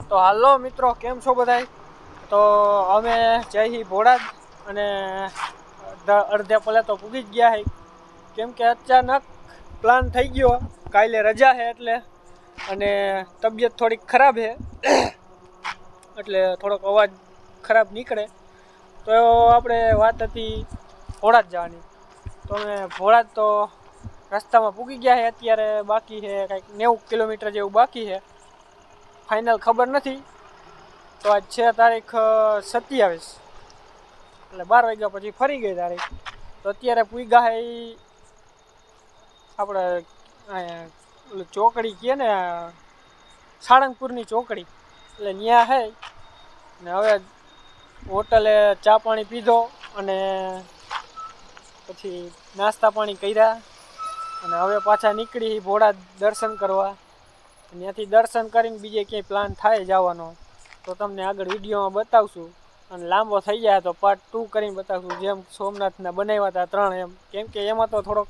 તો હાલો મિત્રો, કેમ છો બધાય? તો અમે જઈ ભોળાદ અને અડધા પલે તો પૂગી જ ગયા હે, કેમ કે અચાનક પ્લાન થઈ ગયો. કાલે રજા છે એટલે, અને તબિયત થોડીક ખરાબ છે એટલે થોડોક અવાજ ખરાબ નીકળે. તો આપણે વાત હતી ભોળાદ જવાની. તો અમે ભોળાદ તો રસ્તામાં પૂગી ગયા છે. અત્યારે બાકી છે કંઈક 90 કિલોમીટર જેવું બાકી છે, ફાઇનલ ખબર નથી. તો આજ છે તારીખ 27, એટલે 12 વાગ્યા પછી ફરી ગઈ તારીખ. તો અત્યારે પૂગ્યા હે આપણે ચોકડી કહે ને, સાળંગપુરની ચોકડી, એટલે ત્યાં હે. ને હવે હોટલે ચા પાણી પીધો અને પછી નાસ્તા પાણી કર્યા, અને હવે પાછા નીકળી ભોળાદ દર્શન કરવા. ત્યાંથી દર્શન કરીને બીજે ક્યાંય પ્લાન થાય જવાનો તો તમને આગળ વિડીયોમાં બતાવશું. અને લાંબો થઈ જાય તો પાર્ટ 2 કરીને બતાવશું, જેમ સોમનાથના બનાવ્યા હતા 3 એમ. કેમ કે એમાં તો થોડોક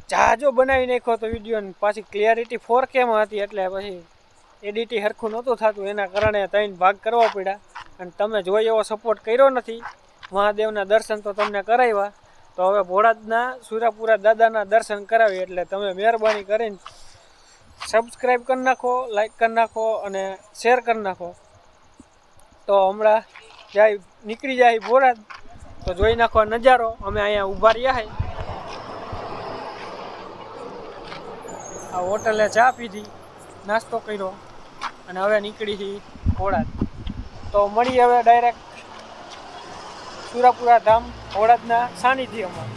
જહાજો બનાવી નાખ્યો તો વિડીયોને, પાછી ક્લિયરિટી 4K માં હતી એટલે પછી એડિટિંગ સરખું નહોતું થતું, એના કારણે 3 ભાગ કરવા પડ્યા. અને તમે જોઈ એવો સપોર્ટ કર્યો નથી. મહાદેવના દર્શન તો તમને કરાવ્યા, તો હવે ભોળાદના સુરાપુરા દાદાના દર્શન કરાવી. એટલે તમે મહેરબાની કરીને સબસ્ક્રાઈબ કરી નાખો, લાઈક કરી નાખો અને શેર કરી નાખો. તો હમણાં જાય નીકળી જાય ભોળાદ, તો જોઈ નાખો નજારો. અમે અહીંયા ઊભા રહ્યા હે, આ હોટલે ચા પીધી, નાસ્તો કર્યો અને હવે નીકળી ભોળાદ. તો મળીએ હવે ડાયરેક્ટ સુરાપુરા ધામ ભોળાદના સાનિધ્યમાં.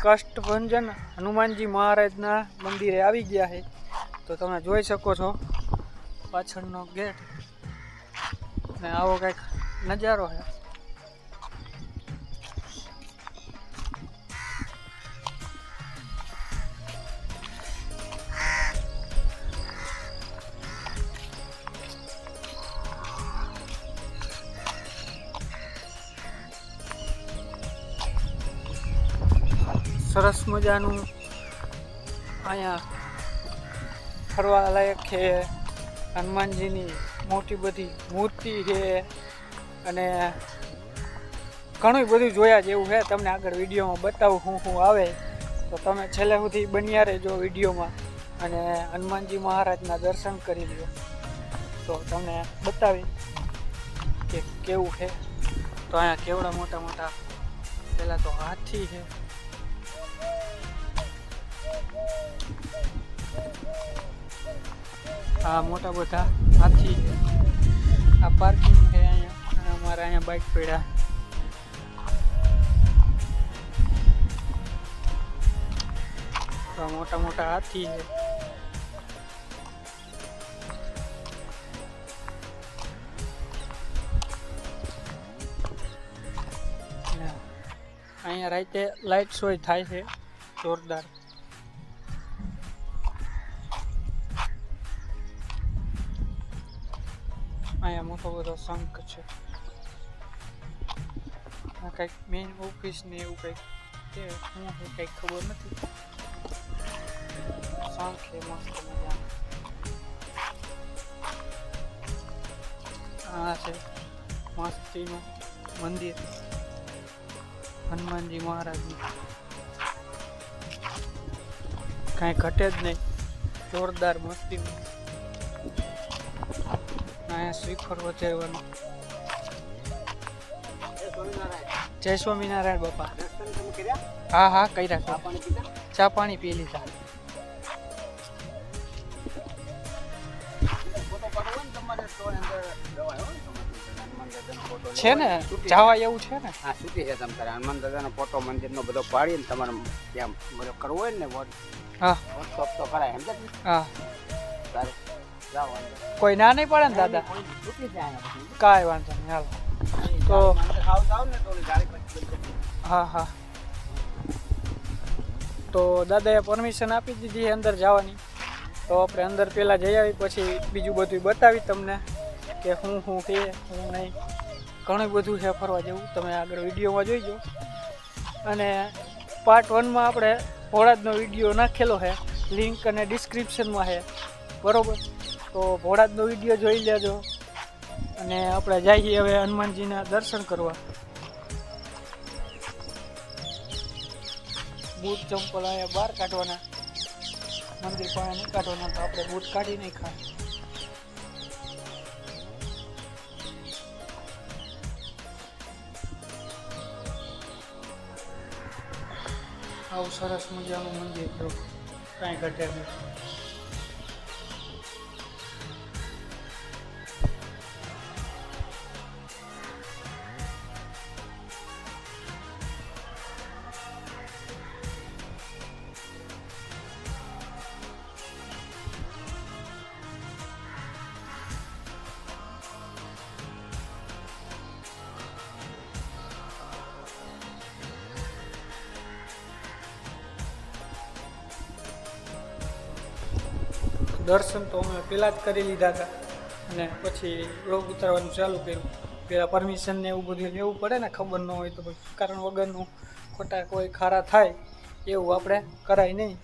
કષ્ટભંજન હનુમાનજી મહારાજના મંદિરે આવી ગયા છે. તો તમે જોઈ શકો છો પાછળનો ગેટ ને આવો કંઈક નજારો છે. સરસ મજાનું અહીંયા ફરવા લાયક છે. હનુમાનજીની મોટી બધી મૂર્તિ છે અને ઘણું બધું જોયા જેવું છે. તમને આગળ વિડીયોમાં બતાવું શું આવે તો તમે છેલ્લે સુધી બન્યા રહેજો વિડીયોમાં અને હનુમાનજી મહારાજના દર્શન કરી લો. તો તમને બતાવી કે કેવું છે. તો અહીંયા કેવડા મોટા મોટા પહેલાં તો હાથી છે. આ મોટા બધા હાથી છે. આ પાર્કિંગ છે અહીંયા અને અમારે અહીંયા બાઇક પડ્યા. આ મોટા મોટા હાથી છે. અહીંયા રાતે લાઇટ શો થાય છે જોરદાર. અહીંયા મોટો બધો શંખ છે. આ કંઈક મેઇન ઓફિસ ને એવું કંઈક છે. હું કંઈક ખબર નથી. શંખ છે મસ્ત મજા. આ છે મસ્તીનું મંદિર હનુમાનજી મહારાજનું. કાંઈ ઘટે જ નહીં. જોરદાર મસ્તીનું. અહીંયા શ્રીફળ વધારવાનું. જય સ્વામિનારાયણ બાપા. હા હા કર્યા. ચા પાણી પી લીધા. છે ને જવા એવું છે ને. હા છૂટી છે તમારે હનુમાન દાદાનો ફોટો મંદિરનો બધો પાડીને તમારે ત્યાં બધો કરવો હોય ને વોટ. હા વોટ્સઅપ તો કરાય એમ. હા તારે જાઓ કોઈ ના નહીં પડે ને દાદા. છૂટી જાય કાંઈ વાંધો નહીં હાલો. તો જાવ ને તો ગાડી. હા હા તો દાદાએ પરમિશન આપી દીધી અંદર જવાની. તો આપણે અંદર પહેલાં જઈ આવી પછી બીજું બધું બતાવી તમને કે શું છે શું નહીં. ઘણું બધું છે ફરવા જેવું. તમે આગળ વિડીયોમાં જોઈજો. અને પાર્ટ 1માં આપણે ભોળાજનો વિડીયો નાખેલો છે. લિંક અને ડિસ્ક્રિપ્શનમાં છે બરાબર. તો ભોળાજનો વિડીયો જોઈ લેજો. અને આપણે જઈએ હવે હનુમાનજીના દર્શન કરવા. બૂટ ચંપલ અહીંયા બહાર કાઢવાના. મંદિર પાસે નહીં કાઢવાના. તો આપણે બૂટ કાઢી નહીં ખાય. આવું સરસ મજાનું મંદિર જો કાંઈ ઘટે નહીં. દર્શન તો અમે પહેલાં જ કરી લીધા હતા અને પછી વ્લોગ ઉતારવાનું ચાલુ કર્યું. પહેલાં પરમિશન ને એવું બધું લેવું પડે ને. ખબર ન હોય તો કારણ વગરનું ખોટા કોઈ ખારા થાય એવું આપણે કરાય નહીં.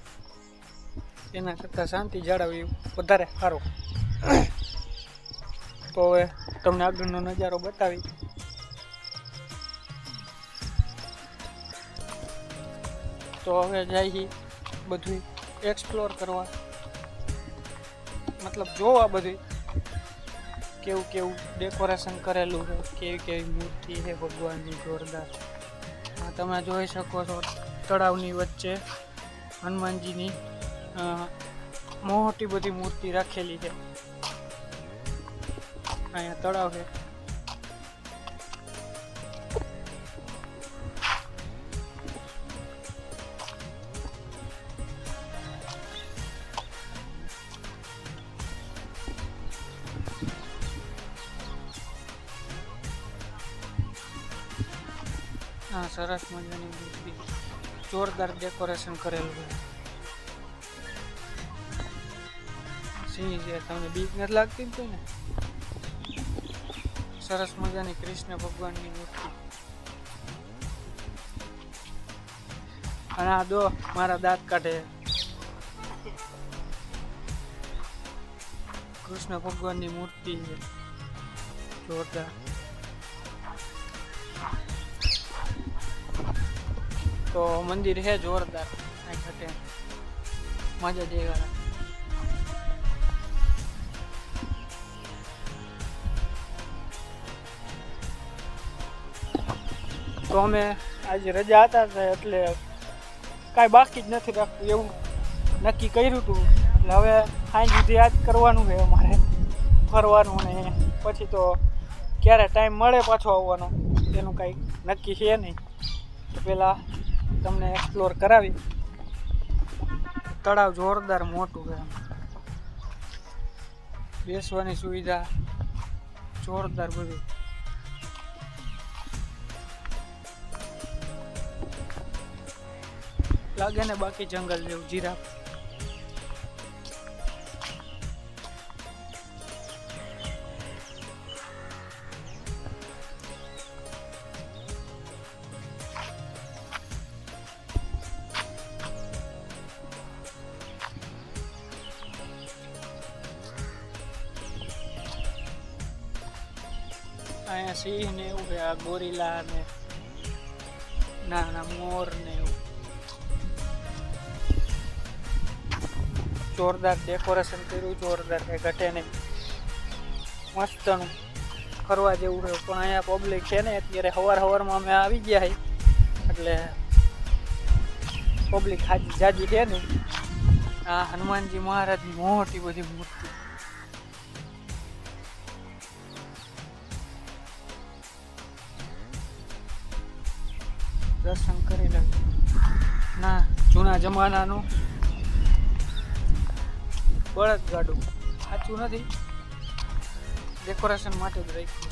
એના કરતાં શાંતિ જાળવવી વધારે સારું. તો હવે તમને આગળનો નજારો બતાવી. તો હવે જઈએ બધું એક્સપ્લોર કરવા. મતલબ જોવા બધું કેવું કેવું ડેકોરેશન કરેલું છે. કેવી કેવી મૂર્તિ છે ભગવાનની જોરદાર. આ તમે જોઈ શકો છો તળાવની વચ્ચે હનુમાનજીની મોટી બધી મૂર્તિ રાખેલી છે. અહીંયા તળાવ છે. હા, સરસ મજાની મૂર્તિ, જોરદાર ડેકોરેશન કરેલું છે. સિંહ છે, તમને બીક નથી લાગતી તો ને? સરસ મજાની કૃષ્ણ ભગવાનની મૂર્તિ. અને આ દો મારા દાંત કાઢે. કૃષ્ણ ભગવાનની મૂર્તિ છે, જોરદાર. તો મંદિર છે જોરદાર, કઈ ઘટે, મજા દેવા. તો અમે આજે રજા હતા એટલે કાંઈ બાકી જ નથી રાખતું એવું નક્કી કર્યું હતું. એટલે હવે સાંજ સુધી યાદ કરવાનું છે અમારે, ફરવાનું, ને પછી તો ક્યારે ટાઈમ મળે પાછો આવવાનો એનું કાંઈ નક્કી છે નહીં. તો પહેલાં તમને એક્સપ્લોર કરાવી. તળાવ જોરદાર મોટું છે, બેસવાની સુવિધા જોરદાર બધું. લાગે ને બાકી જંગલ જેવું, જીરાફ. અહીંયા સિંહ ને એવું છે, આ ગોરીલા ને નાના મોર ને એવું. જોરદાર ડેકોરેશન કર્યું, જોરદાર, કઈ ઘટે નહીં, મસ્તનું ફરવા જેવું છે. પણ અહીંયા પબ્લિક છે ને અત્યારે સવારમાં અમે આવી ગયા છે એટલે પબ્લિક હાજી જાજી છે નહીં. આ હનુમાનજી મહારાજની મોટી બધી મૂર્તિ. દર્શન કરી લે. ના, જૂના જમાનાનું બળદ ગાડું, સાચું નથી, ડેકોરેશન માટે જ રાખ્યું.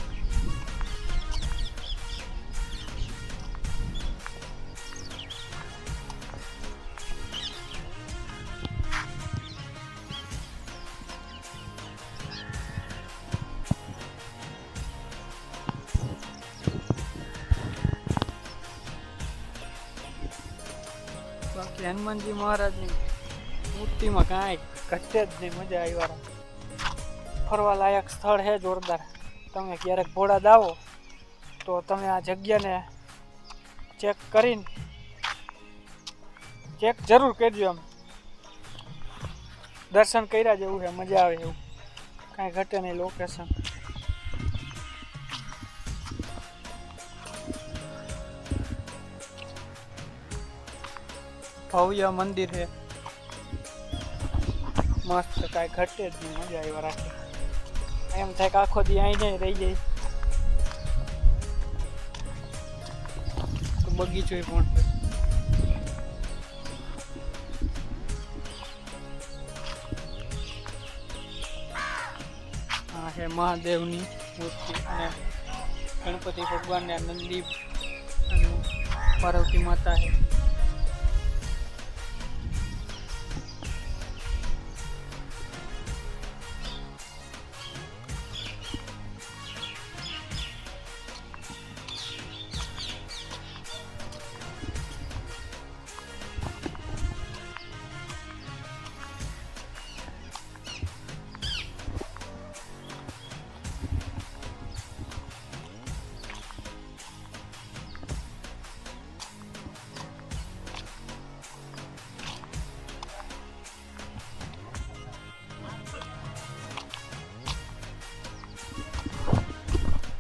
બાકી હનુમાનજી મહારાજની મૂર્તિમાં કાંઈ ઘટે જ નહીં, મજા આવી. ફરવા લાયક સ્થળ છે જોરદાર. તમે ક્યારેક ભોળા આવો તો તમે આ જગ્યાને ચેક કરીને ચેક જરૂર કરજો. એમ દર્શન કર્યા જેવું છે, મજા આવે એવું, કાંઈ ઘટે નહીં. લોકેશન ભવ્ય મંદિર છે, મસ્ત, કાંઈ ઘટે જ નહીં, મજા આવ્યા રાખે. એમ થાય કે આખો દી આઈને રહી જાય. તો બગીચો પણ આ છે મહાદેવની મૂર્તિ અને ગણપતિ ભગવાનને નંદી અને પાર્વતી માતા છે.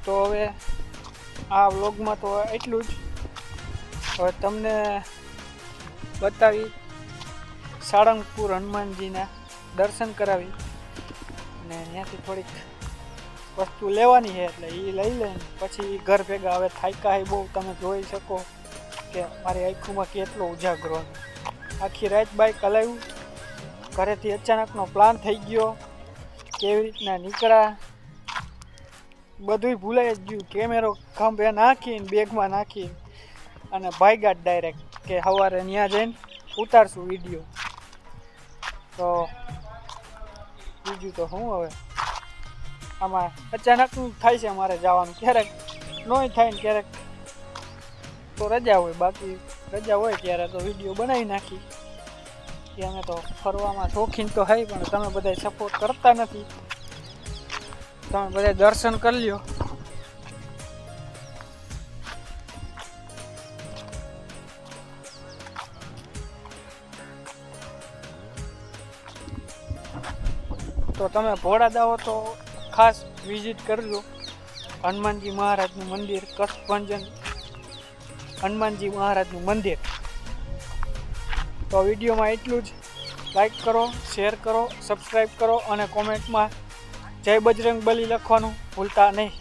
તો હવે આ વ્લોગમાં તો એટલું જ. હવે તમને બતાવી સાળંગપુર હનુમાનજીના દર્શન કરાવી અને ત્યાંથી થોડીક વસ્તુ લેવાની છે એટલે એ લઈ લઈને પછી ઘર ભેગા. હવે થાક્યા હે બહુ, તમે જોઈ શકો કે મારી આંખોમાં કેટલો ઉજાગરો. આખી રાત બાઇક હલાવ્યું, ઘરેથી અચાનકનો પ્લાન થઈ ગયો, કેવી રીતના નીકળ્યા બધુંય ભૂલાઈ જ ગયું. કેમેરો ખંભે નાખીને બેગમાં નાખીને અને ભાગ્યા ડાયરેક્ટ કે સવારે ત્યાં જઈને ઉતારશું વિડીયો. તો બીજું તો શું હવે આમાં અચાનકનું થાય છે અમારે જવાનું, ક્યારેક નોય થાય ને ક્યારેક તો રજા હોય, બાકી રજા હોય ત્યારે તો વિડીયો બનાવી નાખી. કે અમે તો ફરવામાં શોખીન તો હોય પણ તમે બધા સપોર્ટ કરતા નથી. તમે બધા દર્શન કરી લ્યો. તો તમે ભોળા દાવો તો ખાસ વિઝિટ કરજો હનુમાનજી મહારાજનું મંદિર, કચ્છભંજન હનુમાનજી મહારાજનું મંદિર. તો વિડીયોમાં એટલું જ. લાઈક કરો, શેર કરો, સબસ્ક્રાઈબ કરો અને કોમેન્ટમાં જય બજરંગ બલી લખવાનું ભૂલતા નહીં.